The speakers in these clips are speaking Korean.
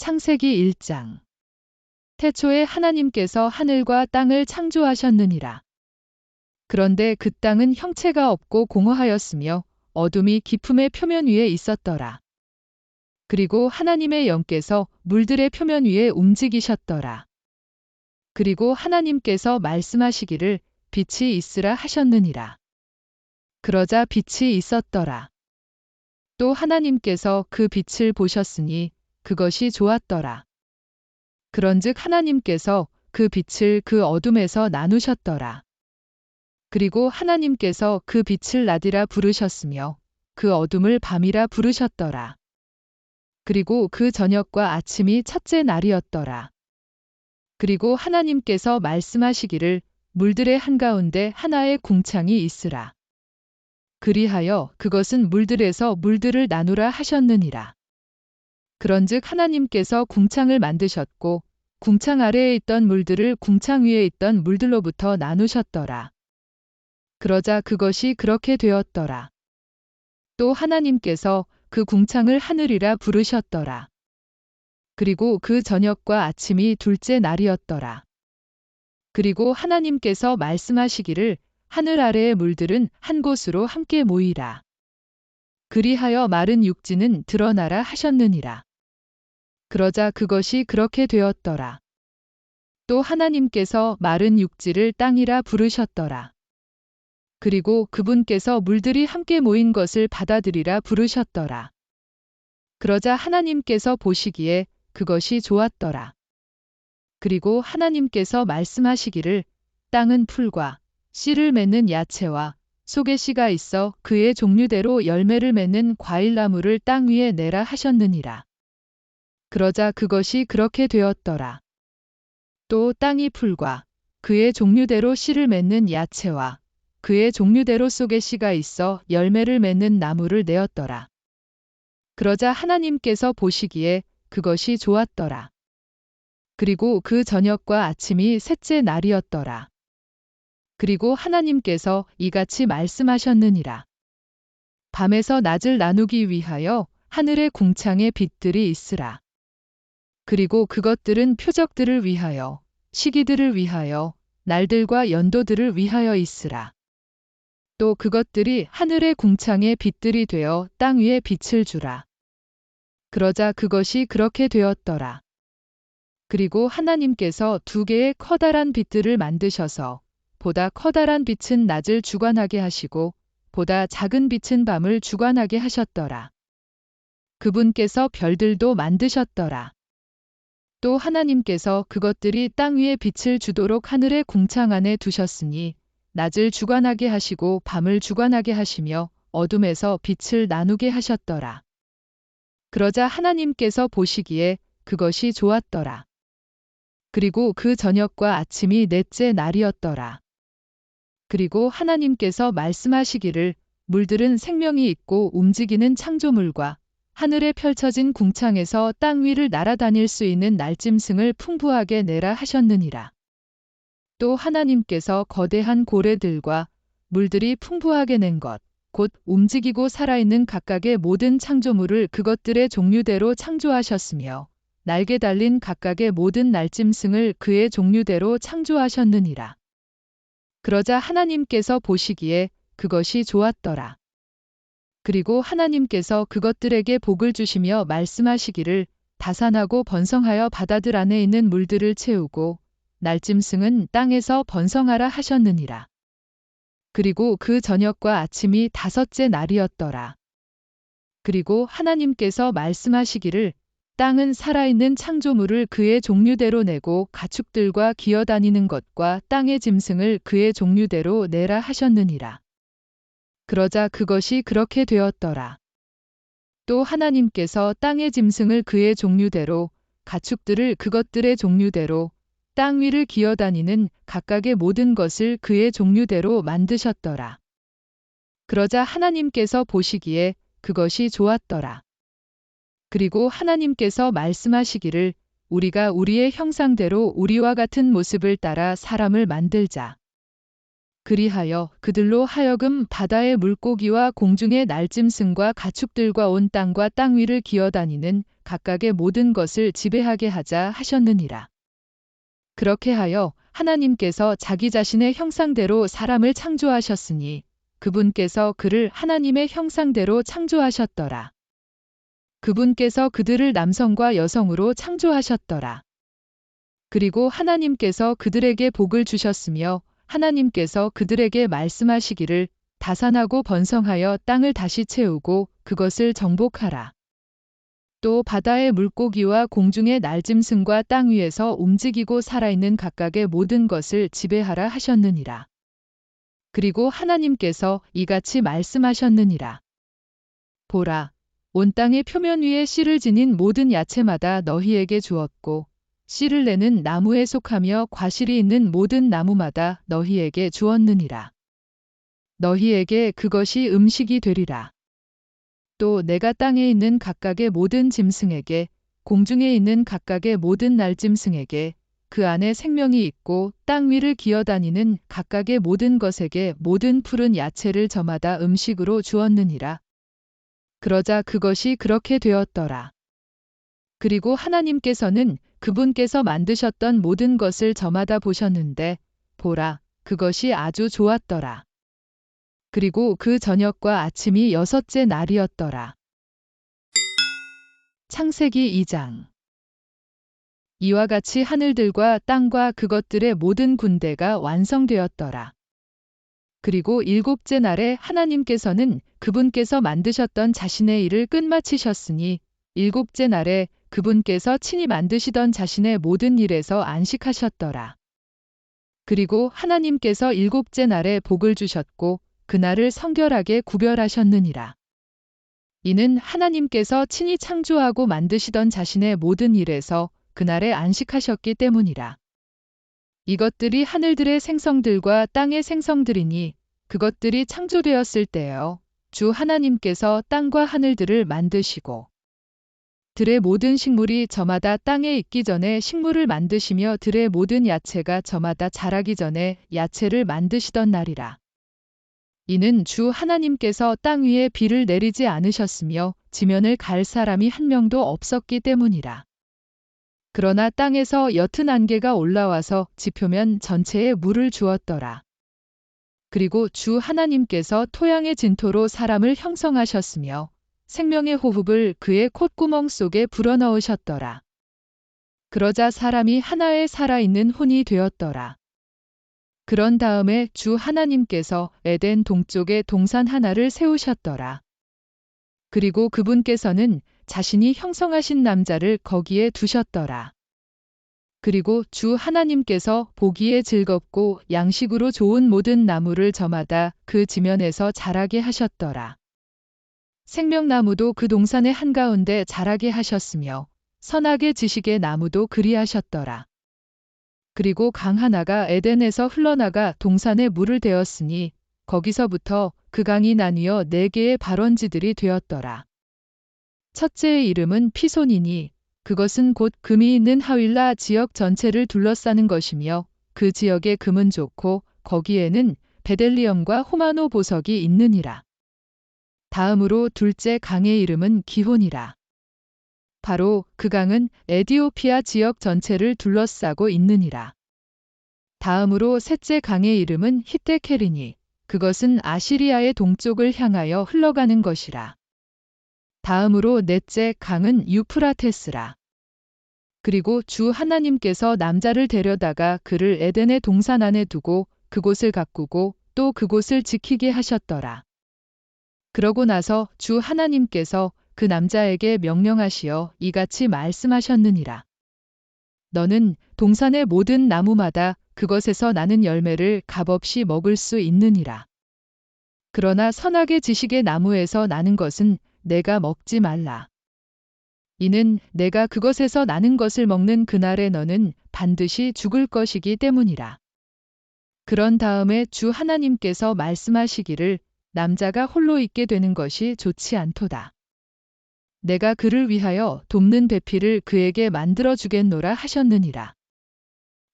창세기 1장. 태초에 하나님께서 하늘과 땅을 창조하셨느니라. 그런데 그 땅은 형체가 없고 공허하였으며 어둠이 깊음의 표면 위에 있었더라. 그리고 하나님의 영께서 물들의 표면 위에 움직이셨더라. 그리고 하나님께서 말씀하시기를 빛이 있으라 하셨느니라. 그러자 빛이 있었더라. 또 하나님께서 그 빛을 보셨으니 그것이 좋았더라. 그런즉 하나님께서 그 빛을 그 어둠에서 나누셨더라. 그리고 하나님께서 그 빛을 낮이라 부르셨으며 그 어둠을 밤이라 부르셨더라. 그리고 그 저녁과 아침이 첫째 날이었더라. 그리고 하나님께서 말씀하시기를 물들의 한가운데 하나의 궁창이 있으라. 그리하여 그것은 물들에서 물들을 나누라 하셨느니라. 그런즉 하나님께서 궁창을 만드셨고 궁창 아래에 있던 물들을 궁창 위에 있던 물들로부터 나누셨더라. 그러자 그것이 그렇게 되었더라. 또 하나님께서 그 궁창을 하늘이라 부르셨더라. 그리고 그 저녁과 아침이 둘째 날이었더라. 그리고 하나님께서 말씀하시기를 하늘 아래의 물들은 한 곳으로 함께 모이라. 그리하여 마른 육지는 드러나라 하셨느니라. 그러자 그것이 그렇게 되었더라. 또 하나님께서 마른 육지를 땅이라 부르셨더라. 그리고 그분께서 물들이 함께 모인 것을 바다들이라 부르셨더라. 그러자 하나님께서 보시기에 그것이 좋았더라. 그리고 하나님께서 말씀하시기를 땅은 풀과 씨를 맺는 야채와 속에 씨가 있어 그의 종류대로 열매를 맺는 과일나무를 땅 위에 내라 하셨느니라. 그러자 그것이 그렇게 되었더라. 또 땅이 풀과 그의 종류대로 씨를 맺는 야채와 그의 종류대로 속에 씨가 있어 열매를 맺는 나무를 내었더라. 그러자 하나님께서 보시기에 그것이 좋았더라. 그리고 그 저녁과 아침이 셋째 날이었더라. 그리고 하나님께서 이같이 말씀하셨느니라. 밤에서 낮을 나누기 위하여 하늘의 궁창에 빛들이 있으라. 그리고 그것들은 표적들을 위하여, 시기들을 위하여, 날들과 연도들을 위하여 있으라. 또 그것들이 하늘의 궁창에 빛들이 되어 땅 위에 빛을 주라. 그러자 그것이 그렇게 되었더라. 그리고 하나님께서 두 개의 커다란 빛들을 만드셔서 보다 커다란 빛은 낮을 주관하게 하시고 보다 작은 빛은 밤을 주관하게 하셨더라. 그분께서 별들도 만드셨더라. 또 하나님께서 그것들이 땅 위에 빛을 주도록 하늘의 궁창 안에 두셨으니 낮을 주관하게 하시고 밤을 주관하게 하시며 어둠에서 빛을 나누게 하셨더라. 그러자 하나님께서 보시기에 그것이 좋았더라. 그리고 그 저녁과 아침이 넷째 날이었더라. 그리고 하나님께서 말씀하시기를 물들은 생명이 있고 움직이는 창조물과 하늘에 펼쳐진 궁창에서 땅 위를 날아다닐 수 있는 날짐승을 풍부하게 내라 하셨느니라. 또 하나님께서 거대한 고래들과 물들이 풍부하게 낸 것, 곧 움직이고 살아있는 각각의 모든 창조물을 그것들의 종류대로 창조하셨으며 날개 달린 각각의 모든 날짐승을 그의 종류대로 창조하셨느니라. 그러자 하나님께서 보시기에 그것이 좋았더라. 그리고 하나님께서 그것들에게 복을 주시며 말씀하시기를 다산하고 번성하여 바다들 안에 있는 물들을 채우고 날짐승은 땅에서 번성하라 하셨느니라. 그리고 그 저녁과 아침이 다섯째 날이었더라. 그리고 하나님께서 말씀하시기를 땅은 살아있는 창조물을 그의 종류대로 내고 가축들과 기어다니는 것과 땅의 짐승을 그의 종류대로 내라 하셨느니라. 그러자 그것이 그렇게 되었더라. 또 하나님께서 땅의 짐승을 그의 종류대로, 가축들을 그것들의 종류대로, 땅 위를 기어다니는 각각의 모든 것을 그의 종류대로 만드셨더라. 그러자 하나님께서 보시기에 그것이 좋았더라. 그리고 하나님께서 말씀하시기를 우리가 우리의 형상대로 우리와 같은 모습을 따라 사람을 만들자. 그리하여 그들로 하여금 바다의 물고기와 공중의 날짐승과 가축들과 온 땅과 땅 위를 기어다니는 각각의 모든 것을 지배하게 하자 하셨느니라. 그렇게 하여 하나님께서 자기 자신의 형상대로 사람을 창조하셨으니 그분께서 그를 하나님의 형상대로 창조하셨더라. 그분께서 그들을 남성과 여성으로 창조하셨더라. 그리고 하나님께서 그들에게 복을 주셨으며 하나님께서 그들에게 말씀하시기를 다산하고 번성하여 땅을 다시 채우고 그것을 정복하라. 또 바다의 물고기와 공중의 날짐승과 땅 위에서 움직이고 살아있는 각각의 모든 것을 지배하라 하셨느니라. 그리고 하나님께서 이같이 말씀하셨느니라. 보라, 온 땅의 표면 위에 씨를 지닌 모든 야채마다 너희에게 주었고 씨를 내는 나무에 속하며 과실이 있는 모든 나무마다 너희에게 주었느니라. 너희에게 그것이 음식이 되리라. 또 내가 땅에 있는 각각의 모든 짐승에게 공중에 있는 각각의 모든 날짐승에게 그 안에 생명이 있고 땅 위를 기어다니는 각각의 모든 것에게 모든 푸른 야채를 저마다 음식으로 주었느니라. 그러자 그것이 그렇게 되었더라. 그리고 하나님께서는 그분께서 만드셨던 모든 것을 저마다 보셨는데 보라, 그것이 아주 좋았더라. 그리고 그 저녁과 아침이 6째 날이었더라. 창세기 2장. 이와 같이 하늘들과 땅과 그것들의 모든 군대가 완성되었더라. 그리고 7째 날에 하나님께서는 그분께서 만드셨던 자신의 일을 끝마치셨으니 7째 날에 그분께서 친히 만드시던 자신의 모든 일에서 안식하셨더라. 그리고 하나님께서 7째 날에 복을 주셨고 그날을 성결하게 구별하셨느니라. 이는 하나님께서 친히 창조하고 만드시던 자신의 모든 일에서 그날에 안식하셨기 때문이라. 이것들이 하늘들의 생성들과 땅의 생성들이니 그것들이 창조되었을 때요. 주 하나님께서 땅과 하늘들을 만드시고 들의 모든 식물이 저마다 땅에 있기 전에 식물을 만드시며 들의 모든 야채가 저마다 자라기 전에 야채를 만드시던 날이라. 이는 주 하나님께서 땅 위에 비를 내리지 않으셨으며 지면을 갈 사람이 한 명도 없었기 때문이라. 그러나 땅에서 옅은 안개가 올라와서 지표면 전체에 물을 주었더라. 그리고 주 하나님께서 토양의 진토로 사람을 형성하셨으며 생명의 호흡을 그의 콧구멍 속에 불어넣으셨더라. 그러자 사람이 하나의 살아있는 혼이 되었더라. 그런 다음에 주 하나님께서 에덴 동쪽에 동산 하나를 세우셨더라. 그리고 그분께서는 자신이 형성하신 남자를 거기에 두셨더라. 그리고 주 하나님께서 보기에 즐겁고 양식으로 좋은 모든 나무를 저마다 그 지면에서 자라게 하셨더라. 생명나무도 그 동산의 한가운데 자라게 하셨으며 선악의 지식의 나무도 그리하셨더라. 그리고 강 하나가 에덴에서 흘러나가 동산에 물을 대었으니 거기서부터 그 강이 나뉘어 4개의 발원지들이 되었더라. 첫째의 이름은 피손이니 그것은 곧 금이 있는 하윌라 지역 전체를 둘러싸는 것이며 그 지역의 금은 좋고 거기에는 베델리엄과 호마노 보석이 있느니라. 다음으로 둘째 강의 이름은 기혼이라. 바로 그 강은 에디오피아 지역 전체를 둘러싸고 있느니라. 다음으로 셋째 강의 이름은 히데케리니 그것은 아시리아의 동쪽을 향하여 흘러가는 것이라. 다음으로 넷째 강은 유프라테스라. 그리고 주 하나님께서 남자를 데려다가 그를 에덴의 동산 안에 두고 그곳을 가꾸고 또 그곳을 지키게 하셨더라. 그러고 나서 주 하나님께서 그 남자에게 명령하시어 이같이 말씀하셨느니라. 너는 동산의 모든 나무마다 그것에서 나는 열매를 값없이 먹을 수 있느니라. 그러나 선악의 지식의 나무에서 나는 것은 내가 먹지 말라. 이는 내가 그것에서 나는 것을 먹는 그날에 너는 반드시 죽을 것이기 때문이라. 그런 다음에 주 하나님께서 말씀하시기를 남자가 홀로 있게 되는 것이 좋지 않도다. 내가 그를 위하여 돕는 배필을 그에게 만들어 주겠노라 하셨느니라.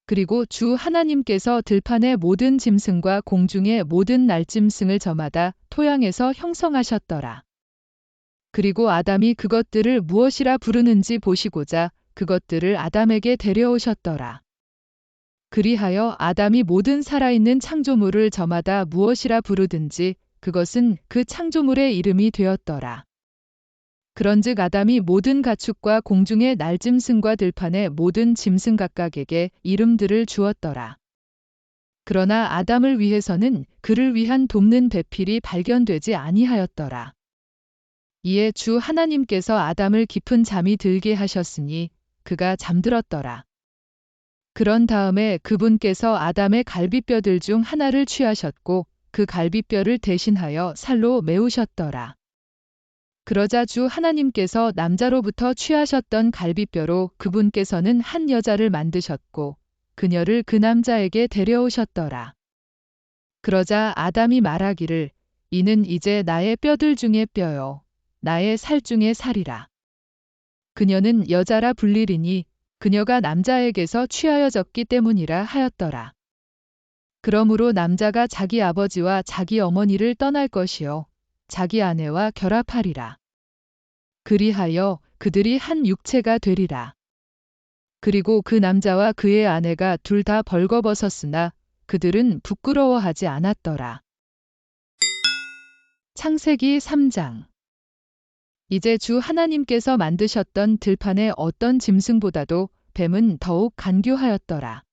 그리고 주 하나님께서 들판의 모든 짐승과 공중의 모든 날짐승을 저마다 토양에서 형성하셨더라. 그리고 아담이 그것들을 무엇이라 부르는지 보시고자 그것들을 아담에게 데려오셨더라. 그리하여 아담이 모든 살아있는 창조물을 저마다 무엇이라 부르든지 그것은 그 창조물의 이름이 되었더라. 그런즉 아담이 모든 가축과 공중의 날짐승과 들판의 모든 짐승 각각에게 이름들을 주었더라. 그러나 아담을 위해서는 그를 위한 돕는 배필이 발견되지 아니하였더라. 이에 주 하나님께서 아담을 깊은 잠이 들게 하셨으니 그가 잠들었더라. 그런 다음에 그분께서 아담의 갈비뼈들 중 하나를 취하셨고 그 갈비뼈를 대신하여 살로 메우셨더라. 그러자 주 하나님께서 남자로부터 취하셨던 갈비뼈로 그분께서는 한 여자를 만드셨고 그녀를 그 남자에게 데려오셨더라. 그러자 아담이 말하기를 이는 이제 나의 뼈들 중에 뼈요 나의 살 중에 살이라. 그녀는 여자라 불리리니 그녀가 남자에게서 취하여졌기 때문이라 하였더라. 그러므로 남자가 자기 아버지와 자기 어머니를 떠날 것이요 자기 아내와 결합하리라. 그리하여 그들이 한 육체가 되리라. 그리고 그 남자와 그의 아내가 둘 다 벌거벗었으나 그들은 부끄러워하지 않았더라. 창세기 3장. 이제 주 하나님께서 만드셨던 들판의 어떤 짐승보다도 뱀은 더욱 간교하였더라.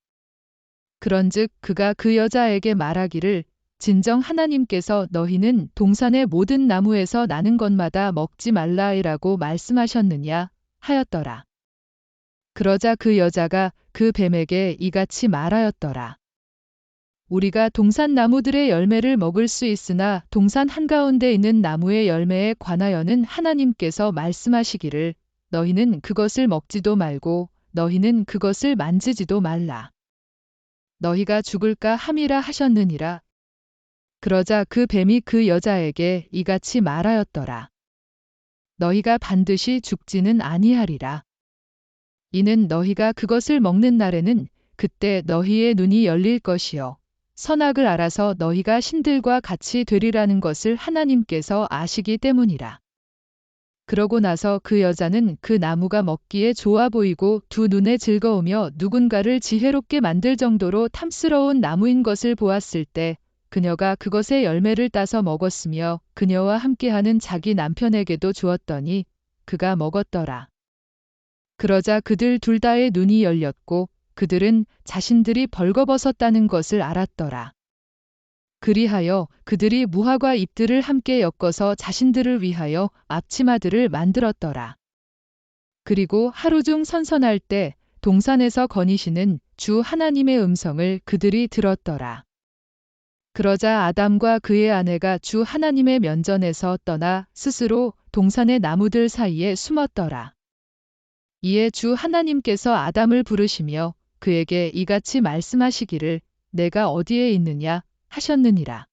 그런즉 그가 그 여자에게 말하기를 진정 하나님께서 너희는 동산의 모든 나무에서 나는 것마다 먹지 말라이라고 말씀하셨느냐 하였더라. 그러자 그 여자가 그 뱀에게 이같이 말하였더라. 우리가 동산 나무들의 열매를 먹을 수 있으나 동산 한가운데 있는 나무의 열매에 관하여는 하나님께서 말씀하시기를 너희는 그것을 먹지도 말고 너희는 그것을 만지지도 말라. 너희가 죽을까 함이라 하셨느니라. 그러자 그 뱀이 그 여자에게 이같이 말하였더라. 너희가 반드시 죽지는 아니하리라. 이는 너희가 그것을 먹는 날에는 그때 너희의 눈이 열릴 것이요 선악을 알아서 너희가 신들과 같이 되리라는 것을 하나님께서 아시기 때문이라. 그러고 나서 그 여자는 그 나무가 먹기에 좋아 보이고 두 눈에 즐거우며 누군가를 지혜롭게 만들 정도로 탐스러운 나무인 것을 보았을 때 그녀가 그것의 열매를 따서 먹었으며 그녀와 함께하는 자기 남편에게도 주었더니 그가 먹었더라. 그러자 그들 둘 다의 눈이 열렸고 그들은 자신들이 벌거벗었다는 것을 알았더라. 그리하여 그들이 무화과 잎들을 함께 엮어서 자신들을 위하여 앞치마들을 만들었더라. 그리고 하루 중 선선할 때 동산에서 거니시는 주 하나님의 음성을 그들이 들었더라. 그러자 아담과 그의 아내가 주 하나님의 면전에서 떠나 스스로 동산의 나무들 사이에 숨었더라. 이에 주 하나님께서 아담을 부르시며 그에게 이같이 말씀하시기를 내가 어디에 있느냐 하셨느니라.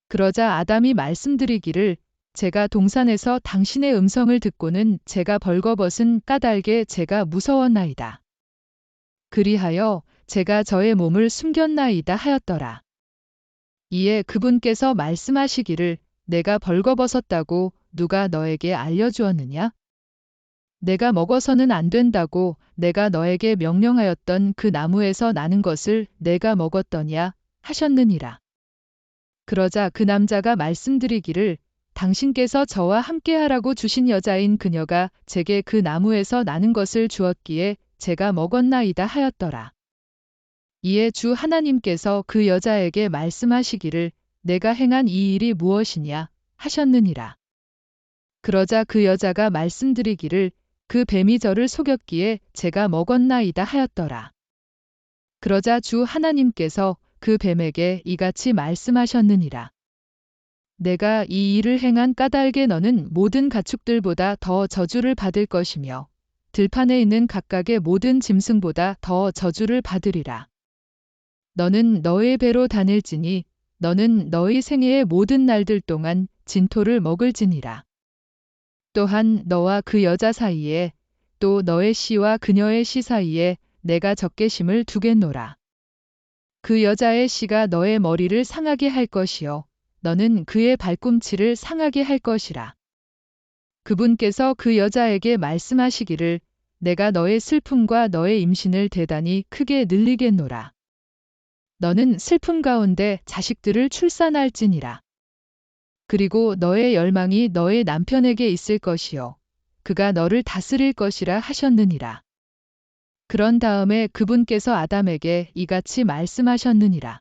그러자 아담이 말씀드리기를 제가 동산에서 당신의 음성을 듣고는 제가 벌거벗은 까닭에 제가 무서웠나이다. 그리하여 제가 저의 몸을 숨겼나이다 하였더라. 이에 그분께서 말씀하시기를 내가 벌거벗었다고 누가 너에게 알려주었느냐? 내가 먹어서는 안 된다고 내가 너에게 명령하였던 그 나무에서 나는 것을 내가 먹었더냐 하셨느니라. 그러자 그 남자가 말씀드리기를 당신께서 저와 함께하라고 주신 여자인 그녀가 제게 그 나무에서 나는 것을 주었기에 제가 먹었나이다 하였더라. 이에 주 하나님께서 그 여자에게 말씀하시기를 내가 행한 이 일이 무엇이냐 하셨느니라. 그러자 그 여자가 말씀드리기를 그 뱀이 저를 속였기에 제가 먹었나이다 하였더라. 그러자 주 하나님께서 그 뱀에게 이같이 말씀하셨느니라. 내가 이 일을 행한 까닭에 너는 모든 가축들보다 더 저주를 받을 것이며 들판에 있는 각각의 모든 짐승보다 더 저주를 받으리라. 너는 너의 배로 다닐지니 너는 너의 생애의 모든 날들 동안 진토를 먹을지니라. 또한 너와 그 여자 사이에 또 너의 씨와 그녀의 씨 사이에 내가 적개심을 두겠노라. 그 여자의 씨가 너의 머리를 상하게 할 것이요 너는 그의 발꿈치를 상하게 할 것이라. 그분께서 그 여자에게 말씀하시기를 내가 너의 슬픔과 너의 임신을 대단히 크게 늘리겠노라. 너는 슬픔 가운데 자식들을 출산할지니라. 그리고 너의 열망이 너의 남편에게 있을 것이요. 그가 너를 다스릴 것이라 하셨느니라. 그런 다음에 그분께서 아담에게 이같이 말씀하셨느니라.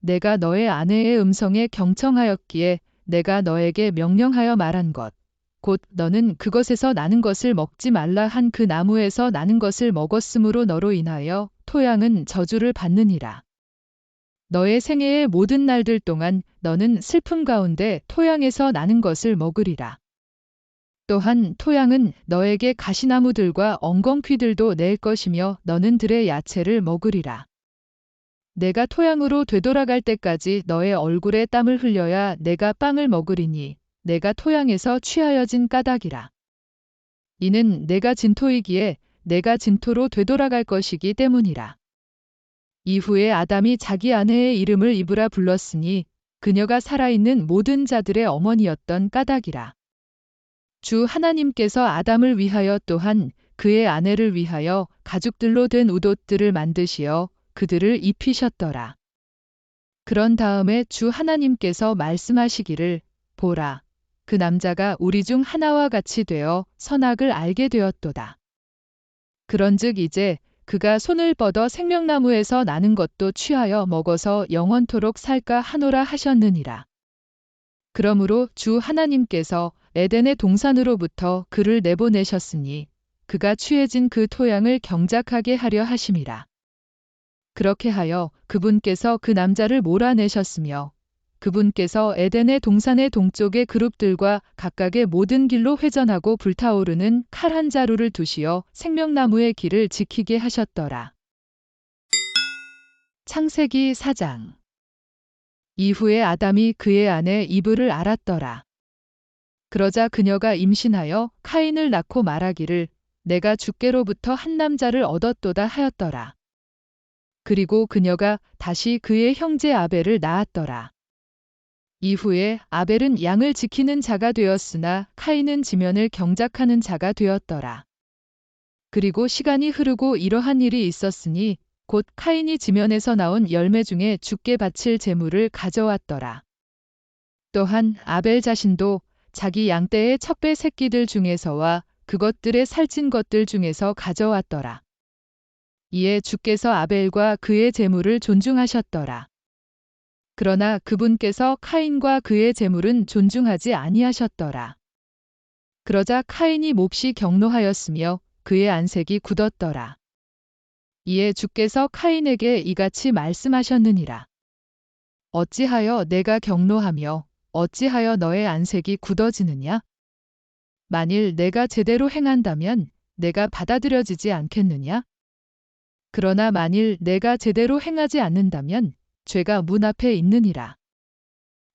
내가 너의 아내의 음성에 경청하였기에 내가 너에게 명령하여 말한 것, 곧 너는 그것에서 나는 것을 먹지 말라 한 그 나무에서 나는 것을 먹었으므로 너로 인하여 토양은 저주를 받느니라. 너의 생애의 모든 날들 동안 너는 슬픔 가운데 토양에서 나는 것을 먹으리라. 또한 토양은 너에게 가시나무들과 엉겅퀴들도 낼 것이며 너는 들의 야채를 먹으리라. 내가 토양으로 되돌아갈 때까지 너의 얼굴에 땀을 흘려야 내가 빵을 먹으리니 내가 토양에서 취하여진 까닭이라. 이는 내가 진토이기에 내가 진토로 되돌아갈 것이기 때문이라. 이후에 아담이 자기 아내의 이름을 이브라 불렀으니 그녀가 살아있는 모든 자들의 어머니였던 까닭이라. 주 하나님께서 아담을 위하여 또한 그의 아내를 위하여 가죽들로 된 웃옷들을 만드시어 그들을 입히셨더라. 그런 다음에 주 하나님께서 말씀하시기를 보라, 그 남자가 우리 중 하나와 같이 되어 선악을 알게 되었도다. 그런즉 이제 그가 손을 뻗어 생명나무에서 나는 것도 취하여 먹어서 영원토록 살까 하노라 하셨느니라. 그러므로 주 하나님께서 에덴의 동산으로부터 그를 내보내셨으니 그가 취해진 그 토양을 경작하게 하려 하심이라. 그렇게 하여 그분께서 그 남자를 몰아내셨으며 그분께서 에덴의 동산의 동쪽의 그룹들과 각각의 모든 길로 회전하고 불타오르는 칼 한 자루를 두시어 생명나무의 길을 지키게 하셨더라. 창세기 4장. 이후에 아담이 그의 아내 이브를 알았더라. 그러자 그녀가 임신하여 카인을 낳고 말하기를 내가 주께로부터 한 남자를 얻었도다 하였더라. 그리고 그녀가 다시 그의 형제 아벨을 낳았더라. 이후에 아벨은 양을 지키는 자가 되었으나 카인은 지면을 경작하는 자가 되었더라. 그리고 시간이 흐르고 이러한 일이 있었으니 곧 카인이 지면에서 나온 열매 중에 주께 바칠 제물을 가져왔더라. 또한 아벨 자신도 자기 양떼의 첩배 새끼들 중에서와 그것들의 살찐 것들 중에서 가져왔더라. 이에 주께서 아벨과 그의 제물을 존중하셨더라. 그러나 그분께서 카인과 그의 제물은 존중하지 아니하셨더라. 그러자 카인이 몹시 경노하였으며 그의 안색이 굳었더라. 이에 주께서 카인에게 이같이 말씀하셨느니라. 어찌하여 내가 경노하며 어찌하여 너의 안색이 굳어지느냐? 만일 내가 제대로 행한다면 내가 받아들여지지 않겠느냐? 그러나 만일 내가 제대로 행하지 않는다면 죄가 문 앞에 있느니라.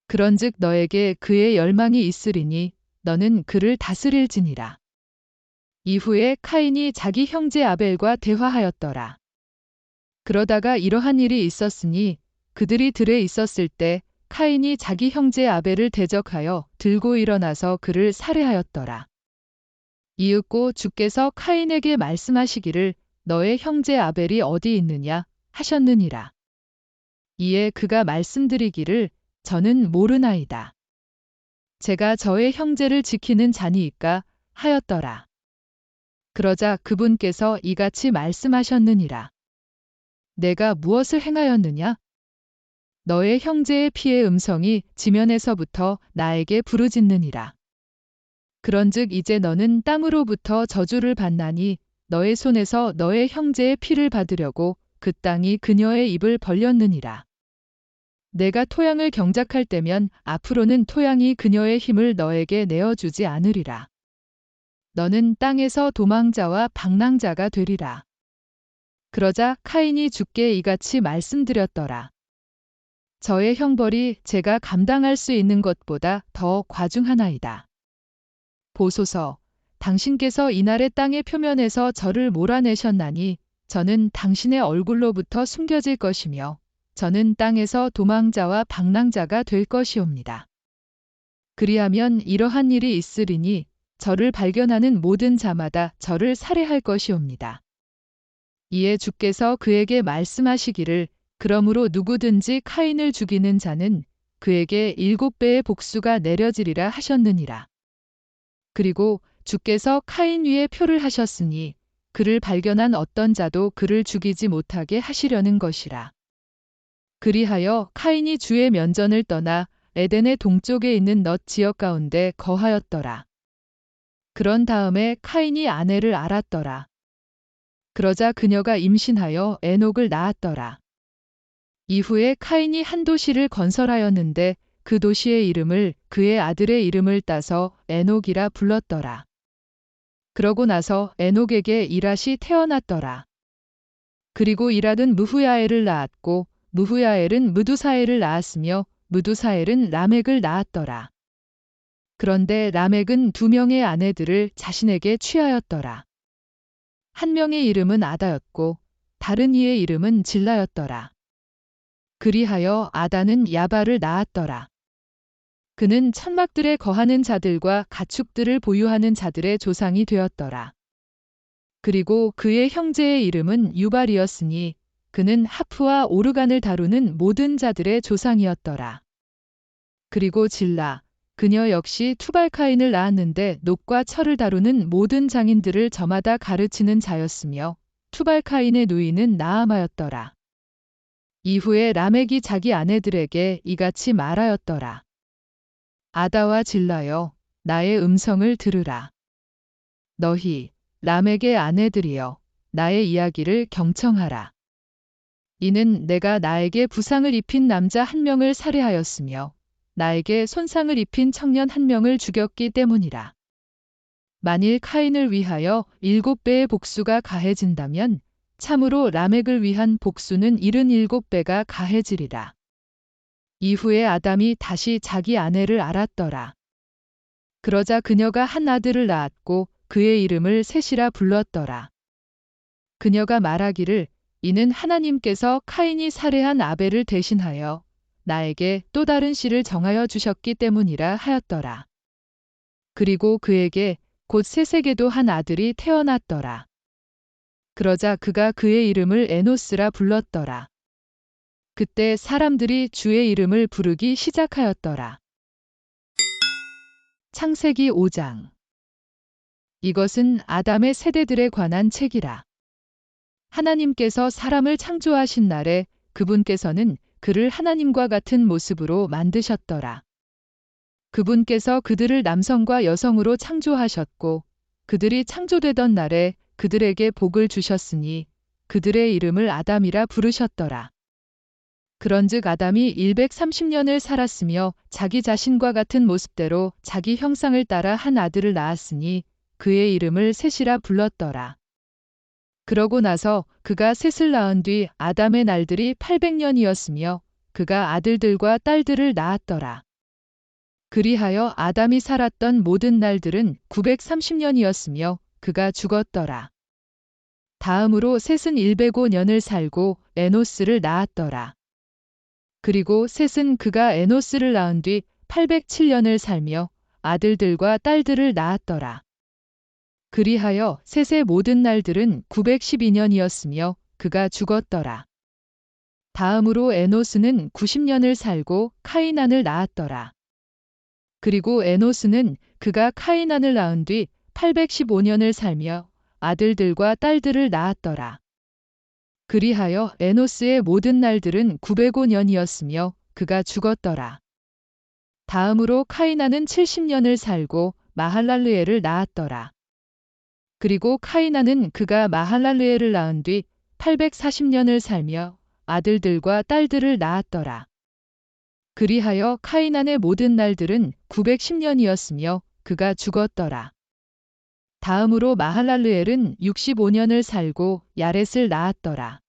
그런즉 너에게 그의 열망이 있으리니 너는 그를 다스릴지니라. 이후에 카인이 자기 형제 아벨과 대화하였더라. 그러다가 이러한 일이 있었으니 그들이 들에 있었을 때 카인이 자기 형제 아벨을 대적하여 들고 일어나서 그를 살해하였더라. 이윽고 주께서 카인에게 말씀하시기를 너의 형제 아벨이 어디 있느냐 하셨느니라. 이에 그가 말씀드리기를 저는 모르나이다. 제가 저의 형제를 지키는 자니이까 하였더라. 그러자 그분께서 이같이 말씀하셨느니라. 내가 무엇을 행하였느냐? 너의 형제의 피의 음성이 지면에서부터 나에게 부르짖느니라. 그런즉 이제 너는 땅으로부터 저주를 받나니 너의 손에서 너의 형제의 피를 받으려고 그 땅이 그녀의 입을 벌렸느니라. 내가 토양을 경작할 때면 앞으로는 토양이 그녀의 힘을 너에게 내어주지 않으리라. 너는 땅에서 도망자와 방랑자가 되리라. 그러자 카인이 주께 이같이 말씀드렸더라. 저의 형벌이 제가 감당할 수 있는 것보다 더 과중하나이다. 보소서, 당신께서 이날의 땅의 표면에서 저를 몰아내셨나니 저는 당신의 얼굴로부터 숨겨질 것이며 저는 땅에서 도망자와 방랑자가 될 것이옵니다. 그리하면 이러한 일이 있으리니 저를 발견하는 모든 자마다 저를 살해할 것이옵니다. 이에 주께서 그에게 말씀하시기를 그러므로 누구든지 카인을 죽이는 자는 그에게 7배의 복수가 내려지리라 하셨느니라. 그리고 주께서 카인 위에 표를 하셨으니 그를 발견한 어떤 자도 그를 죽이지 못하게 하시려는 것이라. 그리하여 카인이 주의 면전을 떠나 에덴의 동쪽에 있는 넛 지역 가운데 거하였더라. 그런 다음에 카인이 아내를 알았더라. 그러자 그녀가 임신하여 에녹을 낳았더라. 이후에 카인이 한 도시를 건설하였는데 그 도시의 이름을 그의 아들의 이름을 따서 에녹이라 불렀더라. 그러고 나서 에녹에게 이랏이 태어났더라. 그리고 이랏은 무후야엘을 낳았고 무후야엘은 무두사엘을 낳았으며 무두사엘은 라멕을 낳았더라. 그런데 라멕은 2명의 아내들을 자신에게 취하였더라. 한 명의 이름은 아다였고 다른 이의 이름은 질라였더라. 그리하여 아다는 야발을 낳았더라. 그는 천막들에 거하는 자들과 가축들을 보유하는 자들의 조상이 되었더라. 그리고 그의 형제의 이름은 유발이었으니 그는 하프와 오르간을 다루는 모든 자들의 조상이었더라. 그리고 질라, 그녀 역시 투발카인을 낳았는데 녹과 철을 다루는 모든 장인들을 저마다 가르치는 자였으며 투발카인의 누이는 나아마였더라. 이후에 라멕이 자기 아내들에게 이같이 말하였더라. 아다와 질라여, 나의 음성을 들으라. 너희, 라멕의 아내들이여, 나의 이야기를 경청하라. 이는 내가 나에게 부상을 입힌 남자 1명을 살해하였으며 나에게 손상을 입힌 청년 1명을 죽였기 때문이라. 만일 카인을 위하여 7배의 복수가 가해진다면 참으로 라멕을 위한 복수는 77배가 가해지리라. 이후에 아담이 다시 자기 아내를 알았더라. 그러자 그녀가 한 아들을 낳았고 그의 이름을 셋이라 불렀더라. 그녀가 말하기를 이는 하나님께서 카인이 살해한 아벨을 대신하여 나에게 또 다른 씨를 정하여 주셨기 때문이라 하였더라. 그리고 그에게 곧 셋에게도 한 아들이 태어났더라. 그러자 그가 그의 이름을 에노스라 불렀더라. 그때 사람들이 주의 이름을 부르기 시작하였더라. 창세기 5장. 이것은 아담의 세대들에 관한 책이라. 하나님께서 사람을 창조하신 날에 그분께서는 그를 하나님과 같은 모습으로 만드셨더라. 그분께서 그들을 남성과 여성으로 창조하셨고 그들이 창조되던 날에 그들에게 복을 주셨으니 그들의 이름을 아담이라 부르셨더라. 그런즉 아담이 130년을 살았으며 자기 자신과 같은 모습대로 자기 형상을 따라 한 아들을 낳았으니 그의 이름을 셋이라 불렀더라. 그러고 나서 그가 셋을 낳은 뒤 아담의 날들이 800년이었으며 그가 아들들과 딸들을 낳았더라. 그리하여 아담이 살았던 모든 날들은 930년이었으며 그가 죽었더라. 다음으로 셋은 105년을 살고 에노스를 낳았더라. 그리고 셋은 그가 에노스를 낳은 뒤 807년을 살며 아들들과 딸들을 낳았더라. 그리하여 셋의 모든 날들은 912년이었으며 그가 죽었더라. 다음으로 에노스는 90년을 살고 카이난을 낳았더라. 그리고 에노스는 그가 카이난을 낳은 뒤 815년을 살며 아들들과 딸들을 낳았더라. 그리하여 에노스의 모든 날들은 905년이었으며 그가 죽었더라. 다음으로 카이난은 70년을 살고 마할랄르엘을 낳았더라. 그리고 카이난은 그가 마할랄르엘을 낳은 뒤 840년을 살며 아들들과 딸들을 낳았더라. 그리하여 카이난의 모든 날들은 910년이었으며 그가 죽었더라. 다음으로 마할랄르엘은 65년을 살고 야렛을 낳았더라.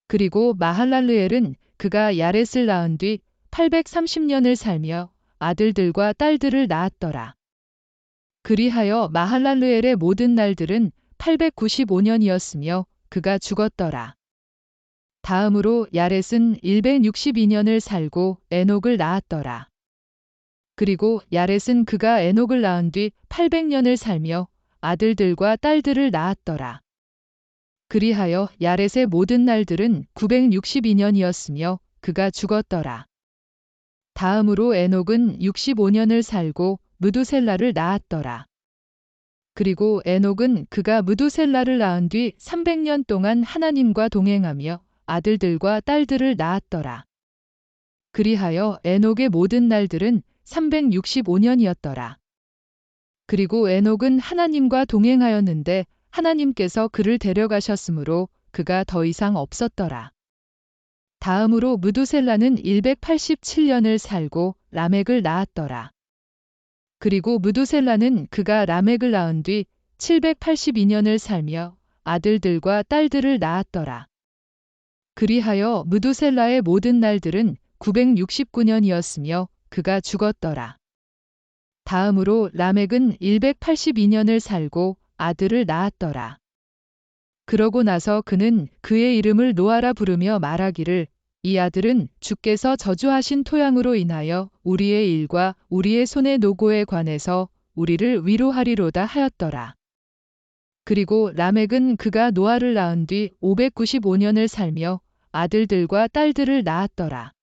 그리고 마할랄르엘은 그가 야렛을 낳은 뒤 830년을 살며 아들들과 딸들을 낳았더라. 그리하여 마할랄르엘의 모든 날들은 895년이었으며 그가 죽었더라. 다음으로 야렛은 162년을 살고 에녹을 낳았더라. 그리고 야렛은 그가 에녹을 낳은 뒤 800년을 살며 아들들과 딸들을 낳았더라. 그리하여 야렛의 모든 날들은 962년이었으며 그가 죽었더라. 다음으로 에녹은 65년을 살고 무두셀라를 낳았더라. 그리고 에녹은 그가 무두셀라를 낳은 뒤 300년 동안 하나님과 동행하며 아들들과 딸들을 낳았더라. 그리하여 에녹의 모든 날들은 365년이었더라. 그리고 에녹은 하나님과 동행하였는데 하나님께서 그를 데려가셨으므로 그가 더 이상 없었더라. 다음으로 무두셀라는 187년을 살고 라멕을 낳았더라. 그리고 무두셀라는 그가 라멕을 낳은 뒤 782년을 살며 아들들과 딸들을 낳았더라. 그리하여 무두셀라의 모든 날들은 969년이었으며 그가 죽었더라. 다음으로 라멕은 182년을 살고 아들을 낳았더라. 그러고 나서 그는 그의 이름을 노아라 부르며 말하기를 이 아들은 주께서 저주하신 토양으로 인하여 우리의 일과 우리의 손의 노고에 관해서 우리를 위로하리로다 하였더라. 그리고 라멕은 그가 노아를 낳은 뒤 595년을 살며 아들들과 딸들을 낳았더라.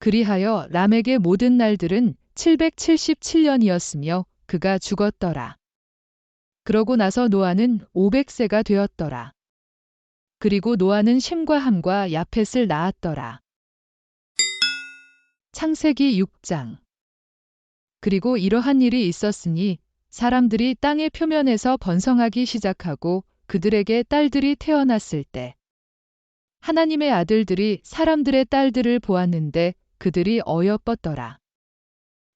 그리하여 라멕의 모든 날들은 777년이었으며 그가 죽었더라. 그러고 나서 노아는 500세가 되었더라. 그리고 노아는 셈과 함과 야펫을 낳았더라. 창세기 6장. 그리고 이러한 일이 있었으니 사람들이 땅의 표면에서 번성하기 시작하고 그들에게 딸들이 태어났을 때 하나님의 아들들이 사람들의 딸들을 보았는데 그들이 어여뻤더라.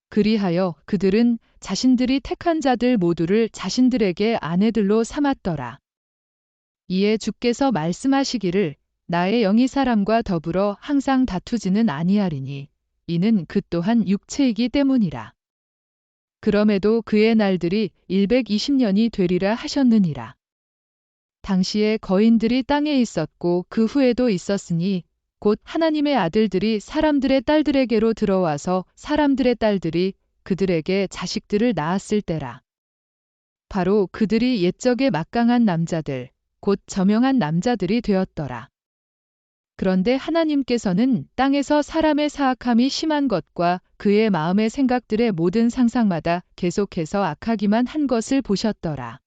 그리하여 그들은 자신들이 택한 자들 모두를 자신들에게 아내들로 삼았더라. 이에 주께서 말씀하시기를 나의 영이 사람과 더불어 항상 다투지는 아니하리니 이는 그 또한 육체이기 때문이라. 그럼에도 그의 날들이 120년이 되리라 하셨느니라. 당시에 거인들이 땅에 있었고 그 후에도 있었으니 곧 하나님의 아들들이 사람들의 딸들에게로 들어와서 사람들의 딸들이 그들에게 자식들을 낳았을 때라. 바로 그들이 옛적에 막강한 남자들, 곧 저명한 남자들이 되었더라. 그런데 하나님께서는 땅에서 사람의 사악함이 심한 것과 그의 마음의 생각들의 모든 상상마다 계속해서 악하기만 한 것을 보셨더라.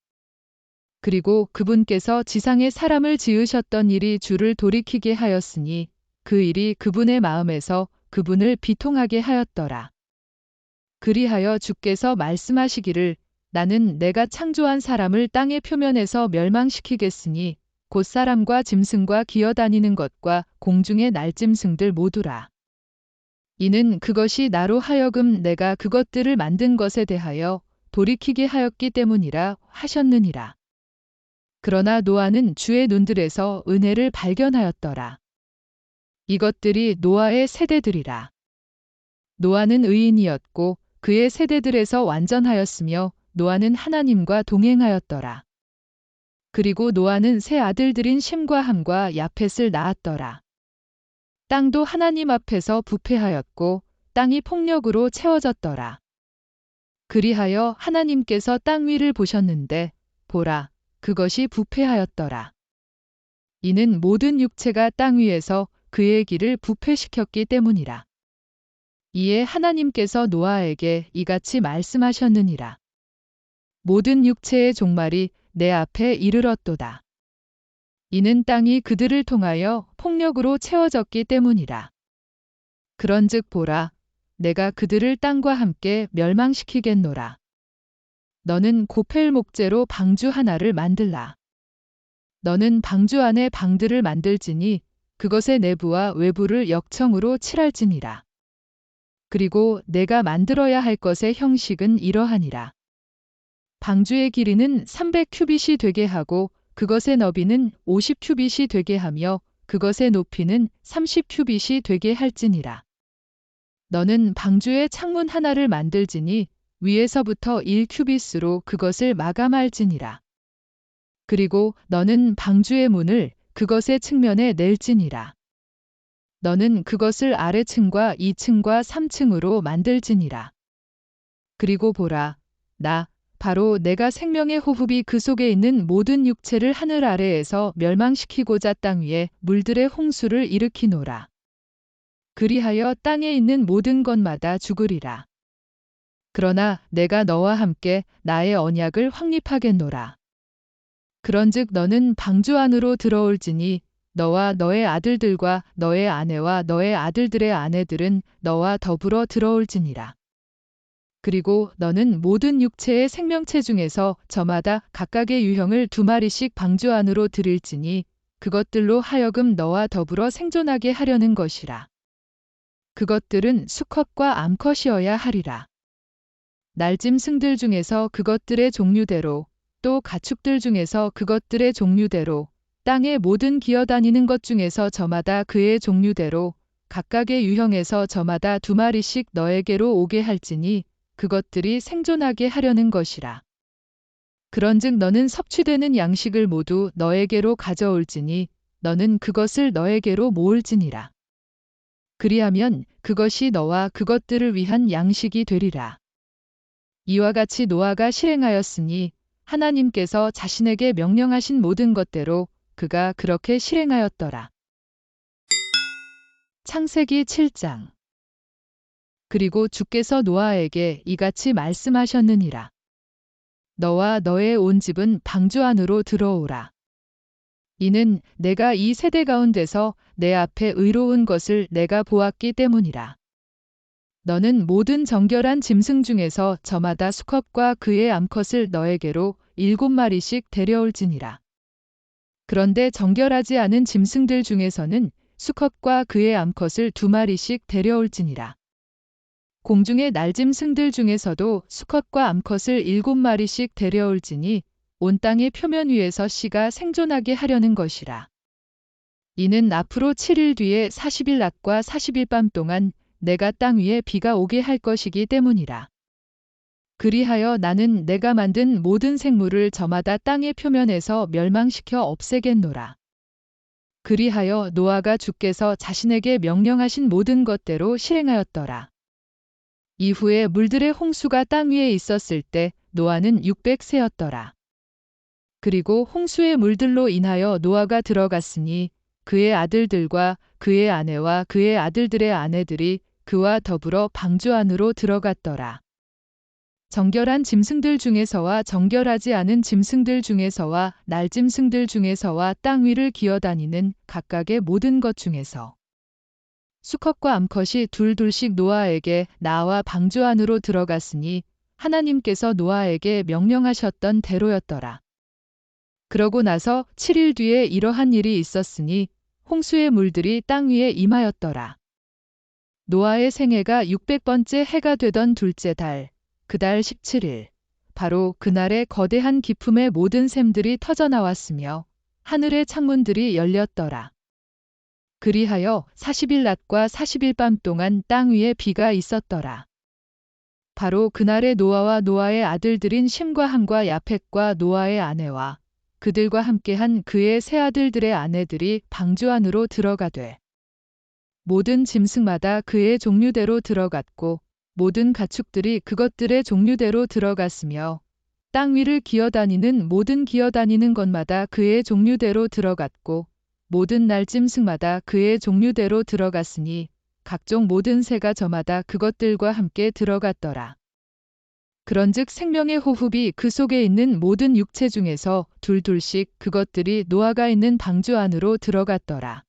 그리고 그분께서 지상에 사람을 지으셨던 일이 주를 돌이키게 하였으니 그 일이 그분의 마음에서 그분을 비통하게 하였더라. 그리하여 주께서 말씀하시기를 나는 내가 창조한 사람을 땅의 표면에서 멸망시키겠으니 곧 사람과 짐승과 기어다니는 것과 공중의 날짐승들 모두라. 이는 그것이 나로 하여금 내가 그것들을 만든 것에 대하여 돌이키게 하였기 때문이라 하셨느니라. 그러나 노아는 주의 눈들에서 은혜를 발견하였더라. 이것들이 노아의 세대들이라. 노아는 의인이었고 그의 세대들에서 완전하였으며 노아는 하나님과 동행하였더라. 그리고 노아는 세 아들들인 셈과 함과 야펫을 낳았더라. 땅도 하나님 앞에서 부패하였고 땅이 폭력으로 채워졌더라. 그리하여 하나님께서 땅 위를 보셨는데 보라, 그것이 부패하였더라. 이는 모든 육체가 땅 위에서 그의 길을 부패시켰기 때문이라. 이에 하나님께서 노아에게 이같이 말씀하셨느니라. 모든 육체의 종말이 내 앞에 이르렀도다. 이는 땅이 그들을 통하여 폭력으로 채워졌기 때문이라. 그런즉 보라, 내가 그들을 땅과 함께 멸망시키겠노라. 너는 고펠 목재로 방주 하나를 만들라. 너는 방주 안에 방들을 만들지니 그것의 내부와 외부를 역청으로 칠할지니라. 그리고 내가 만들어야 할 것의 형식은 이러하니라. 방주의 길이는 300큐빗이 되게 하고 그것의 너비는 50큐빗이 되게 하며 그것의 높이는 30큐빗이 되게 할지니라. 너는 방주의 창문 하나를 만들지니 위에서부터 1큐빗으로 그것을 마감할지니라. 그리고 너는 방주의 문을 그것의 측면에 낼지니라. 너는 그것을 아래층과 2층과 3층으로 만들지니라. 그리고 보라, 나 바로 내가 생명의 호흡이 그 속에 있는 모든 육체를 하늘 아래에서 멸망시키고자 땅 위에 물들의 홍수를 일으키노라. 그리하여 땅에 있는 모든 것마다 죽으리라. 그러나 내가 너와 함께 나의 언약을 확립하겠노라. 그런즉 너는 방주 안으로 들어올지니 너와 너의 아들들과 너의 아내와 너의 아들들의 아내들은 너와 더불어 들어올지니라. 그리고 너는 모든 육체의 생명체 중에서 저마다 각각의 유형을 2마리씩 방주 안으로 들일지니 그것들로 하여금 너와 더불어 생존하게 하려는 것이라. 그것들은 수컷과 암컷이어야 하리라. 날짐승들 중에서 그것들의 종류대로 또 가축들 중에서 그것들의 종류대로 땅의 모든 기어다니는 것 중에서 저마다 그의 종류대로 각각의 유형에서 저마다 2마리씩 너에게로 오게 할지니 그것들이 생존하게 하려는 것이라. 그런즉 너는 섭취되는 양식을 모두 너에게로 가져올지니 너는 그것을 너에게로 모을지니라. 그리하면 그것이 너와 그것들을 위한 양식이 되리라. 이와 같이 노아가 실행하였으니 하나님께서 자신에게 명령하신 모든 것대로 그가 그렇게 실행하였더라. 창세기 7장. 그리고 주께서 노아에게 이같이 말씀하셨느니라. 너와 너의 온 집은 방주 안으로 들어오라. 이는 내가 이 세대 가운데서 내 앞에 의로운 것을 내가 보았기 때문이라. 너는 모든 정결한 짐승 중에서 저마다 수컷과 그의 암컷을 너에게로 7마리씩 데려올지니라. 그런데 정결하지 않은 짐승들 중에서는 수컷과 그의 암컷을 2마리씩 데려올지니라. 공중의 날짐승들 중에서도 수컷과 암컷을 7마리씩 데려올지니 온 땅의 표면 위에서 씨가 생존하게 하려는 것이라. 이는 앞으로 7일 뒤에 40일 낮과 40일 밤 동안 내가 땅 위에 비가 오게 할 것이기 때문이라. 그리하여 나는 내가 만든 모든 생물을 저마다 땅의 표면에서 멸망시켜 없애겠노라. 그리하여 노아가 주께서 자신에게 명령하신 모든 것대로 실행하였더라. 이후에 물들의 홍수가 땅 위에 있었을 때 노아는 600세였더라. 그리고 홍수의 물들로 인하여 노아가 들어갔으니 그의 아들들과 그의 아내와 그의 아들들의 아내들이 그와 더불어 방주 안으로 들어갔더라. 정결한 짐승들 중에서와 정결하지 않은 짐승들 중에서와 날짐승들 중에서와 땅 위를 기어다니는 각각의 모든 것 중에서 수컷과 암컷이 둘둘씩 노아에게 나와 방주 안으로 들어갔으니 하나님께서 노아에게 명령하셨던 대로였더라. 그러고 나서 7일 뒤에 이러한 일이 있었으니 홍수의 물들이 땅 위에 임하였더라. 노아의 생애가 600번째 해가 되던 둘째 달, 그 달 17일, 바로 그날에 거대한 기품의 모든 샘들이 터져나왔으며 하늘의 창문들이 열렸더라. 그리하여 40일 낮과 40일 밤 동안 땅 위에 비가 있었더라. 바로 그날에 노아와 노아의 아들들인 셈과 함과 야펫과 노아의 아내와 그들과 함께한 그의 세 아들들의 아내들이 방주 안으로 들어가되 모든 짐승마다 그의 종류대로 들어갔고 모든 가축들이 그것들의 종류대로 들어갔으며 땅 위를 기어다니는 모든 기어다니는 것마다 그의 종류대로 들어갔고 모든 날짐승마다 그의 종류대로 들어갔으니 각종 모든 새가 저마다 그것들과 함께 들어갔더라. 그런즉 생명의 호흡이 그 속에 있는 모든 육체 중에서 둘둘씩 그것들이 노아가 있는 방주 안으로 들어갔더라.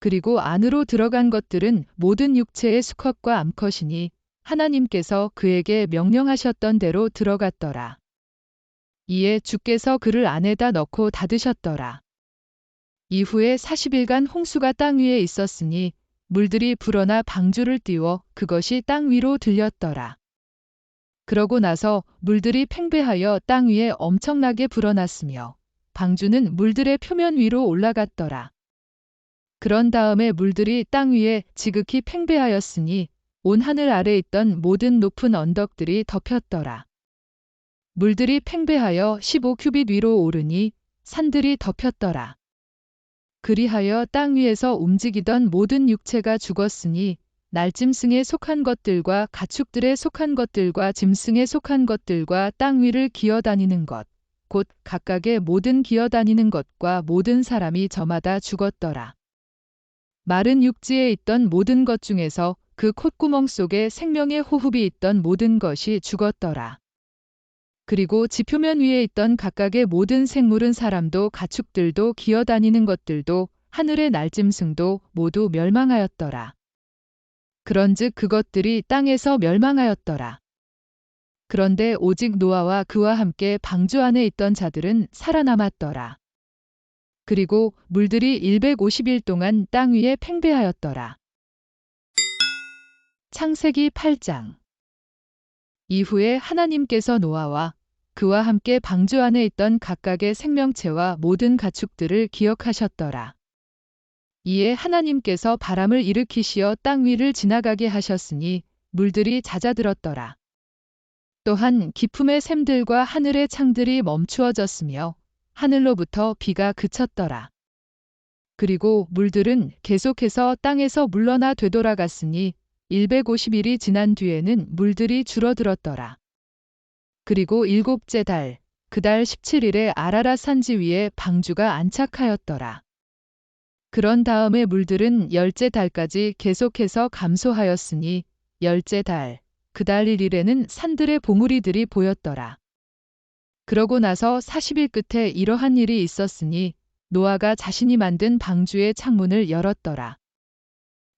그리고 안으로 들어간 것들은 모든 육체의 수컷과 암컷이니 하나님께서 그에게 명령하셨던 대로 들어갔더라. 이에 주께서 그를 안에다 넣고 닫으셨더라. 이후에 40일간 홍수가 땅 위에 있었으니 물들이 불어나 방주를 띄워 그것이 땅 위로 들렸더라. 그러고 나서 물들이 팽배하여 땅 위에 엄청나게 불어났으며 방주는 물들의 표면 위로 올라갔더라. 그런 다음에 물들이 땅 위에 지극히 팽배하였으니 온 하늘 아래 있던 모든 높은 언덕들이 덮였더라. 물들이 팽배하여 15규빗 위로 오르니 산들이 덮였더라. 그리하여 땅 위에서 움직이던 모든 육체가 죽었으니 날짐승에 속한 것들과 가축들에 속한 것들과 짐승에 속한 것들과 땅 위를 기어다니는 것, 곧 각각의 모든 기어다니는 것과 모든 사람이 저마다 죽었더라. 마른 육지에 있던 모든 것 중에서 그 콧구멍 속에 생명의 호흡이 있던 모든 것이 죽었더라. 그리고 지표면 위에 있던 각각의 모든 생물은 사람도 가축들도 기어다니는 것들도 하늘의 날짐승도 모두 멸망하였더라. 그런즉 그것들이 땅에서 멸망하였더라. 그런데 오직 노아와 그와 함께 방주 안에 있던 자들은 살아남았더라. 그리고 물들이 150일 동안 땅 위에 팽배하였더라. 창세기 8장. 이후에 하나님께서 노아와 그와 함께 방주 안에 있던 각각의 생명체와 모든 가축들을 기억하셨더라. 이에 하나님께서 바람을 일으키시어 땅 위를 지나가게 하셨으니 물들이 잦아들었더라. 또한 기품의 샘들과 하늘의 창들이 멈추어졌으며 하늘로부터 비가 그쳤더라. 그리고 물들은 계속해서 땅에서 물러나 되돌아갔으니 150일이 지난 뒤에는 물들이 줄어들었더라. 그리고 일곱째 달, 그 달 17일에 아라랏 산지 위에 방주가 안착하였더라. 그런 다음에 물들은 열째 달까지 계속해서 감소하였으니 열째 달, 그 달 1일에는 산들의 봉우리들이 보였더라. 그러고 나서 40일 끝에 이러한 일이 있었으니 노아가 자신이 만든 방주의 창문을 열었더라.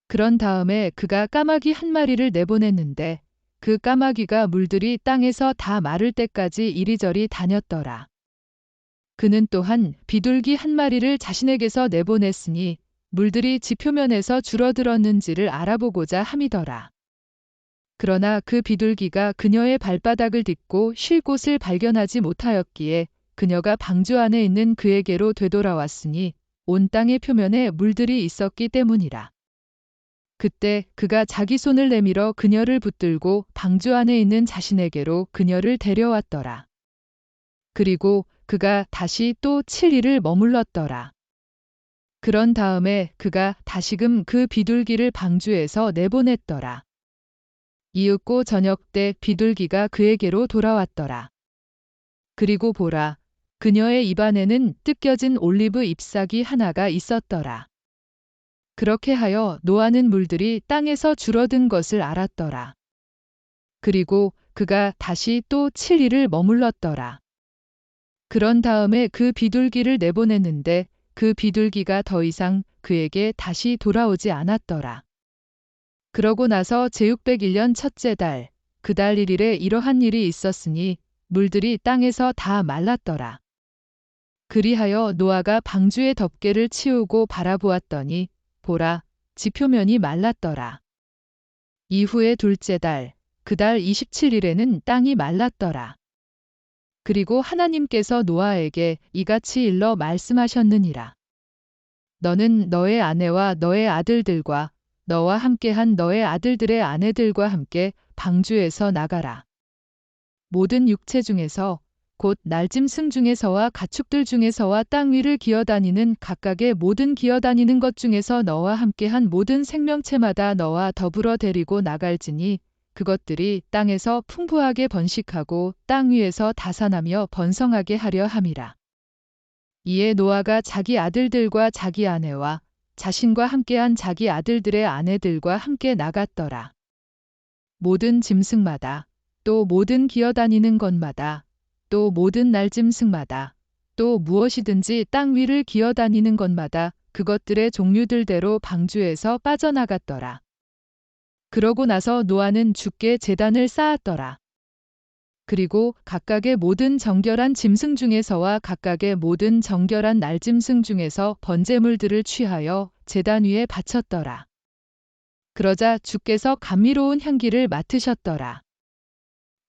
그런 다음에 그가 까마귀 한 마리를 내보냈는데 그 까마귀가 물들이 땅에서 다 마를 때까지 이리저리 다녔더라. 그는 또한 비둘기 한 마리를 자신에게서 내보냈으니 물들이 지표면에서 줄어들었는지를 알아보고자 함이더라. 그러나 그 비둘기가 그녀의 발바닥을 딛고 쉴 곳을 발견하지 못하였기에 그녀가 방주 안에 있는 그에게로 되돌아왔으니 온 땅의 표면에 물들이 있었기 때문이라. 그때 그가 자기 손을 내밀어 그녀를 붙들고 방주 안에 있는 자신에게로 그녀를 데려왔더라. 그리고 그가 다시 또 7일을 머물렀더라. 그런 다음에 그가 다시금 그 비둘기를 방주에서 내보냈더라. 이윽고 저녁 때 비둘기가 그에게로 돌아왔더라. 그리고 보라, 그녀의 입안에는 뜯겨진 올리브 잎사귀 하나가 있었더라. 그렇게 하여 노아는 물들이 땅에서 줄어든 것을 알았더라. 그리고 그가 다시 또 7일을 머물렀더라. 그런 다음에 그 비둘기를 내보냈는데 그 비둘기가 더 이상 그에게 다시 돌아오지 않았더라. 그러고 나서 제601년 첫째 달, 그 달 1일에 이러한 일이 있었으니 물들이 땅에서 다 말랐더라. 그리하여 노아가 방주의 덮개를 치우고 바라보았더니 보라, 지표면이 말랐더라. 이후에 둘째 달, 그 달 27일에는 땅이 말랐더라. 그리고 하나님께서 노아에게 이같이 일러 말씀하셨느니라. 너는 너의 아내와 너의 아들들과 너와 함께한 너의 아들들의 아내들과 함께 방주에서 나가라. 모든 육체 중에서 곧 날짐승 중에서와 가축들 중에서와 땅 위를 기어다니는 각각의 모든 기어다니는 것 중에서 너와 함께한 모든 생명체마다 너와 더불어 데리고 나갈지니 그것들이 땅에서 풍부하게 번식하고 땅 위에서 다산하며 번성하게 하려 함이라. 이에 노아가 자기 아들들과 자기 아내와 자신과 함께한 자기 아들들의 아내들과 함께 나갔더라. 모든 짐승마다 또 모든 기어다니는 것마다 또 모든 날짐승마다 또 무엇이든지 땅 위를 기어다니는 것마다 그것들의 종류들대로 방주에서 빠져나갔더라. 그러고 나서 노아는 주께 제단을 쌓았더라. 그리고 각각의 모든 정결한 짐승 중에서와 각각의 모든 정결한 날짐승 중에서 번제물들을 취하여 제단 위에 바쳤더라. 그러자 주께서 감미로운 향기를 맡으셨더라.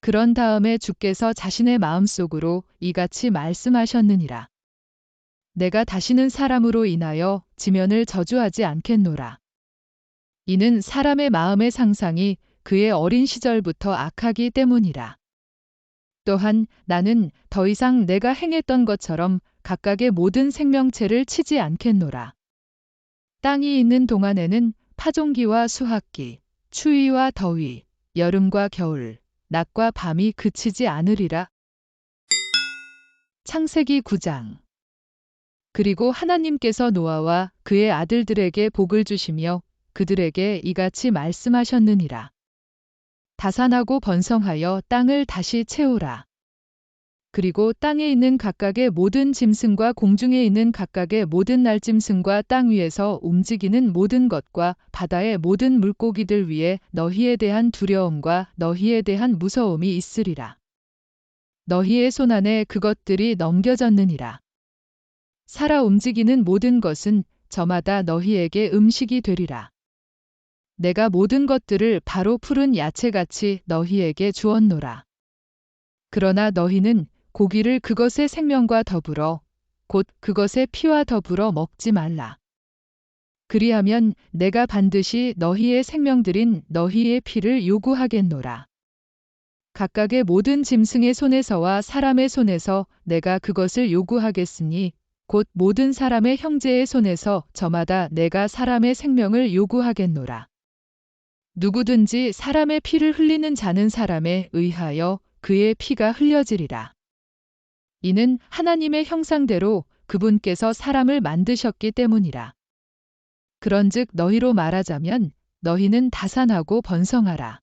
그런 다음에 주께서 자신의 마음속으로 이같이 말씀하셨느니라. 내가 다시는 사람으로 인하여 지면을 저주하지 않겠노라. 이는 사람의 마음의 상상이 그의 어린 시절부터 악하기 때문이라. 또한 나는 더 이상 내가 행했던 것처럼 각각의 모든 생명체를 치지 않겠노라. 땅이 있는 동안에는 파종기와 수확기, 추위와 더위, 여름과 겨울, 낮과 밤이 그치지 않으리라. 창세기 9장. 그리고 하나님께서 노아와 그의 아들들에게 복을 주시며 그들에게 이같이 말씀하셨느니라. 다산하고 번성하여 땅을 다시 채우라. 그리고 땅에 있는 각각의 모든 짐승과 공중에 있는 각각의 모든 날짐승과 땅 위에서 움직이는 모든 것과 바다의 모든 물고기들 위에 너희에 대한 두려움과 너희에 대한 무서움이 있으리라. 너희의 손안에 그것들이 넘겨졌느니라. 살아 움직이는 모든 것은 저마다 너희에게 음식이 되리라. 내가 모든 것들을 바로 푸른 야채같이 너희에게 주었노라. 그러나 너희는 고기를 그것의 생명과 더불어 곧 그것의 피와 더불어 먹지 말라. 그리하면 내가 반드시 너희의 생명들인 너희의 피를 요구하겠노라. 각각의 모든 짐승의 손에서와 사람의 손에서 내가 그것을 요구하겠으니 곧 모든 사람의 형제의 손에서 저마다 내가 사람의 생명을 요구하겠노라. 누구든지 사람의 피를 흘리는 자는 사람에 의하여 그의 피가 흘려지리라. 이는 하나님의 형상대로 그분께서 사람을 만드셨기 때문이라. 그런즉 너희로 말하자면 너희는 다산하고 번성하라.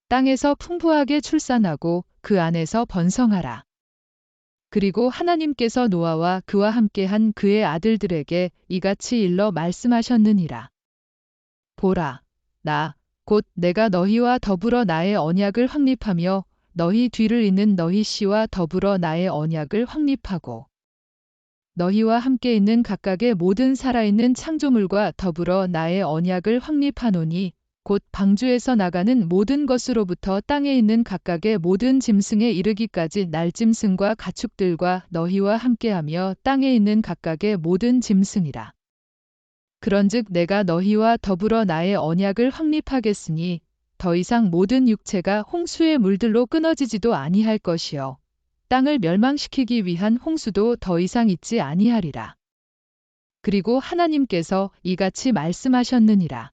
땅에서 풍부하게 출산하고 그 안에서 번성하라. 그리고 하나님께서 노아와 그와 함께한 그의 아들들에게 이같이 일러 말씀하셨느니라. 보라, 곧 내가 너희와 더불어 나의 언약을 확립하며 너희 뒤를 잇는 너희 씨와 더불어 나의 언약을 확립하고 너희와 함께 있는 각각의 모든 살아있는 창조물과 더불어 나의 언약을 확립하노니 곧 방주에서 나가는 모든 것으로부터 땅에 있는 각각의 모든 짐승에 이르기까지 날짐승과 가축들과 너희와 함께하며 땅에 있는 각각의 모든 짐승이라. 그런즉 내가 너희와 더불어 나의 언약을 확립하겠으니 더 이상 모든 육체가 홍수의 물들로 끊어지지도 아니할 것이요 땅을 멸망시키기 위한 홍수도 더 이상 있지 아니하리라. 그리고 하나님께서 이같이 말씀하셨느니라.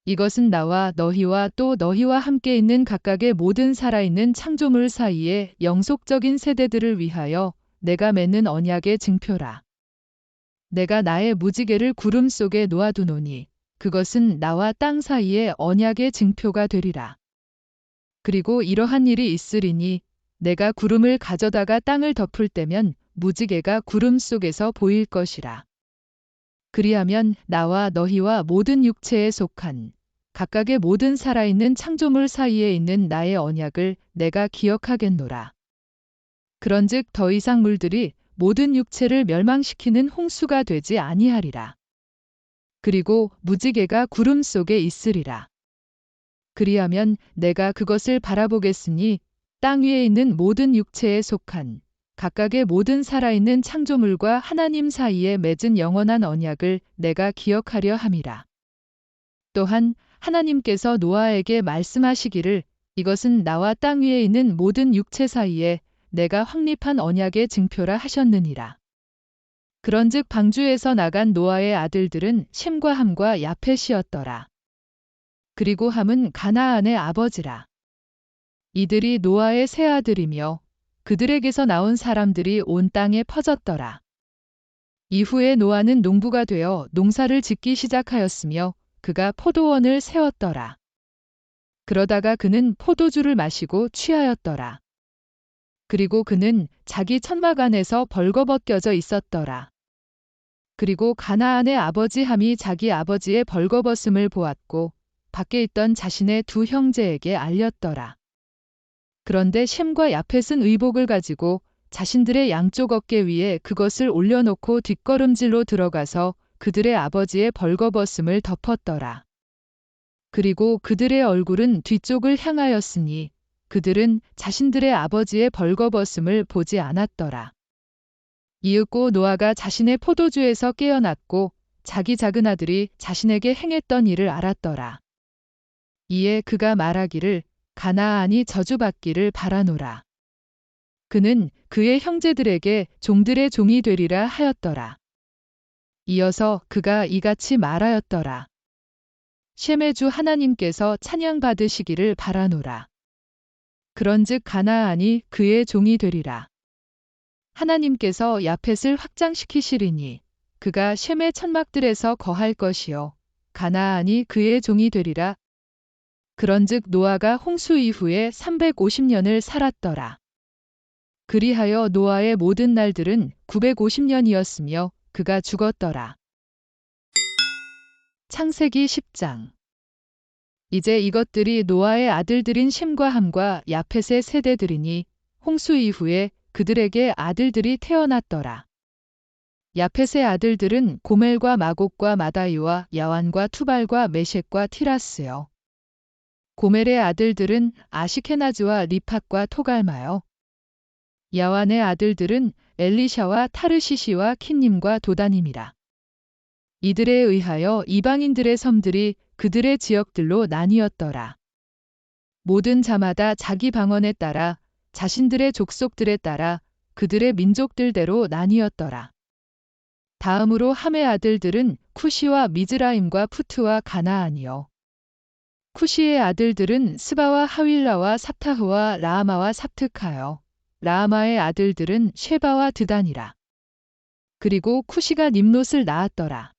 이것은 나와 너희와 또 너희와 함께 있는 각각의 모든 살아있는 창조물 사이에 영속적인 세대들을 위하여 내가 맺는 언약의 증표라. 내가 나의 무지개를 구름 속에 놓아두노니 그것은 나와 땅 사이에 언약의 증표가 되리라. 그리고 이러한 일이 있으리니 내가 구름을 가져다가 땅을 덮을 때면 무지개가 구름 속에서 보일 것이라. 그리하면 나와 너희와 모든 육체에 속한 각각의 모든 살아있는 창조물 사이에 있는 나의 언약을 내가 기억하겠노라. 그런즉 더 이상 물들이 모든 육체를 멸망시키는 홍수가 되지 아니하리라. 그리고 무지개가 구름 속에 있으리라. 그리하면 내가 그것을 바라보겠으니 땅 위에 있는 모든 육체에 속한 각각의 모든 살아있는 창조물과 하나님 사이에 맺은 영원한 언약을 내가 기억하려 함이라. 또한 하나님께서 노아에게 말씀하시기를 이것은 나와 땅 위에 있는 모든 육체 사이에 내가 확립한 언약의 증표라 하셨느니라. 그런즉 방주에서 나간 노아의 아들들은 셈과 함과 야펫이었더라. 그리고 함은 가나안의 아버지라. 이들이 노아의 세 아들이며 그들에게서 나온 사람들이 온 땅에 퍼졌더라. 이후에 노아는 농부가 되어 농사를 짓기 시작하였으며 그가 포도원을 세웠더라. 그러다가 그는 포도주를 마시고 취하였더라. 그리고 그는 자기 천막 안에서 벌거벗겨져 있었더라. 그리고 가나안의 아버지 함이 자기 아버지의 벌거벗음을 보았고 밖에 있던 자신의 두 형제에게 알렸더라. 그런데 셈과 야펫은 의복을 가지고 자신들의 양쪽 어깨 위에 그것을 올려놓고 뒷걸음질로 들어가서 그들의 아버지의 벌거벗음을 덮었더라. 그리고 그들의 얼굴은 뒤쪽을 향하였으니 그들은 자신들의 아버지의 벌거벗음을 보지 않았더라. 이윽고 노아가 자신의 포도주에서 깨어났고 자기 작은 아들이 자신에게 행했던 일을 알았더라. 이에 그가 말하기를 가나안이 저주받기를 바라노라. 그는 그의 형제들에게 종들의 종이 되리라 하였더라. 이어서 그가 이같이 말하였더라. 셈의 주 하나님께서 찬양받으시기를 바라노라. 그런즉 가나안이 그의 종이 되리라. 하나님께서 야펫을 확장시키시리니 그가 셈의 천막들에서 거할 것이요 가나안이 그의 종이 되리라. 그런즉 노아가 홍수 이후에 350년을 살았더라. 그리하여 노아의 모든 날들은 950년이었으며 그가 죽었더라. 창세기 10장. 이제 이것들이 노아의 아들들인 셈과 함과 야펫의 세대들이니 홍수 이후에 그들에게 아들들이 태어났더라. 야펫의 아들들은 고멜과 마곡과 마다이와 야완과 투발과 메셴과 티라스요. 고멜의 아들들은 아시케나즈와 리팟과 토갈마요. 야완의 아들들은 엘리샤와 타르시시와 킨님과 도다님이라. 이들에 의하여 이방인들의 섬들이 그들의 지역들로 나뉘었더라. 모든 자마다 자기 방언에 따라 자신들의 족속들에 따라 그들의 민족들대로 나뉘었더라. 다음으로 함의 아들들은 쿠시와 미즈라임과 푸트와 가나안이요. 쿠시의 아들들은 스바와 하윌라와 삽타흐와 라아마와 삽트카요. 라아마의 아들들은 쉐바와 드단이라. 그리고 쿠시가 님롯을 낳았더라.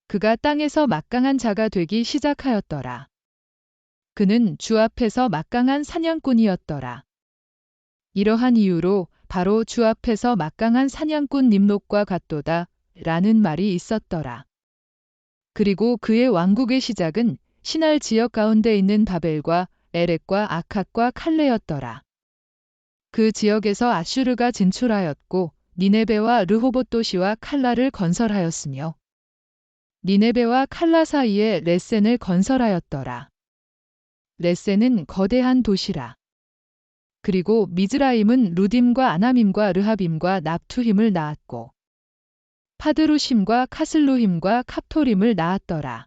그가 땅에서 막강한 자가 되기 시작하였더라. 그는 주 앞에서 막강한 사냥꾼이었더라. 이러한 이유로 바로 주 앞에서 막강한 사냥꾼 님롯과 같도다 라는 말이 있었더라. 그리고 그의 왕국의 시작은 시날 지역 가운데 있는 바벨과 에렉과 아캇과 칼레였더라. 그 지역에서 아슈르가 진출하였고 니네베와 르호봇 도시와 칼라를 건설하였으며 니네베와 칼라 사이에 레센을 건설하였더라. 레센은 거대한 도시라. 그리고 미즈라임은 루딤과 아나밈과 르하빔과 납투힘을 낳았고 파드루심과 카슬루힘과 캅토림을 낳았더라.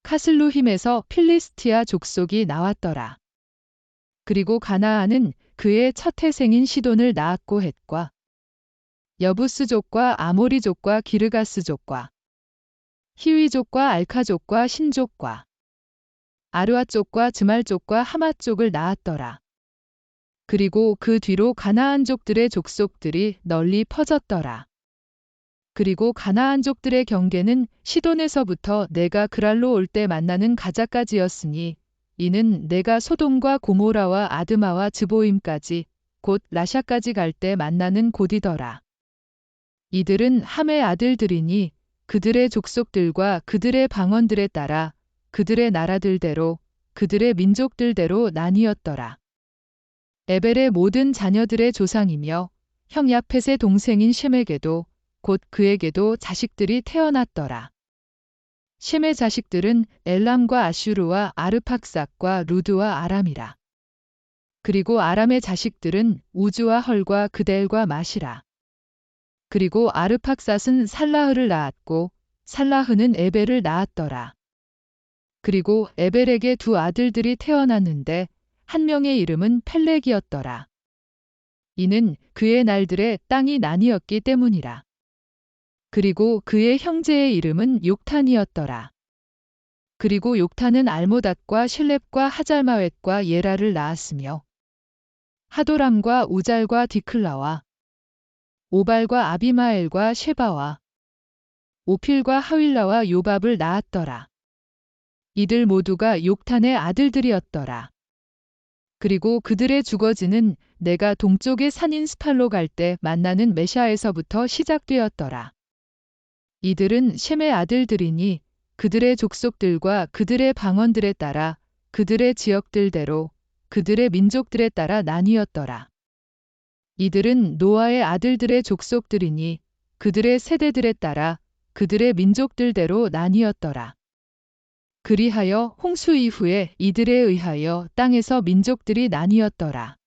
카슬루힘에서 필리스티아 족속이 나왔더라. 그리고 가나안은 그의 첫 태생인 시돈을 낳았고 헷과 여부스족과 아모리족과 기르가스족과 히위족과 알카족과 신족과 아르아족과 즈말족과 하맛족을 낳았더라. 그리고 그 뒤로 가나안족들의 족속들이 널리 퍼졌더라. 그리고 가나안족들의 경계는 시돈에서부터 내가 그랄로 올 때 만나는 가자까지였으니 이는 내가 소돔과 고모라와 아드마와 즈보임까지 곧 라샤까지 갈 때 만나는 곳이더라. 이들은 함의 아들들이니 그들의 족속들과 그들의 방언들에 따라 그들의 나라들대로 그들의 민족들대로 나뉘었더라. 에벨의 모든 자녀들의 조상이며 형 야펫의 동생인 셈에게도 곧 그에게도 자식들이 태어났더라. 셈의 자식들은 엘람과 아슈르와 아르팍삭과 루드와 아람이라. 그리고 아람의 자식들은 우즈와 헐과 그델과 마시라. 그리고 아르팍삿은 살라흐를 낳았고 살라흐는 에벨을 낳았더라. 그리고 에벨에게 두 아들들이 태어났는데 한 명의 이름은 펠렉이었더라. 이는 그의 날들에 땅이 나뉘었기 때문이라. 그리고 그의 형제의 이름은 욕탄이었더라. 그리고 욕탄은 알모닷과 실렙과 하잘마웻과 예라를 낳았으며 하도람과 우잘과 디클라와 오발과 아비마엘과 쉐바와 오필과 하윌라와 요밥을 낳았더라. 이들 모두가 욕탄의 아들들이었더라. 그리고 그들의 주거지는 내가 동쪽의 산인 스팔로 갈 때 만나는 메샤에서부터 시작되었더라. 이들은 셈의 아들들이니 그들의 족속들과 그들의 방언들에 따라 그들의 지역들대로 그들의 민족들에 따라 나뉘었더라. 이들은 노아의 아들들의 족속들이니 그들의 세대들에 따라 그들의 민족들대로 나뉘었더라. 그리하여 홍수 이후에 이들에 의하여 땅에서 민족들이 나뉘었더라.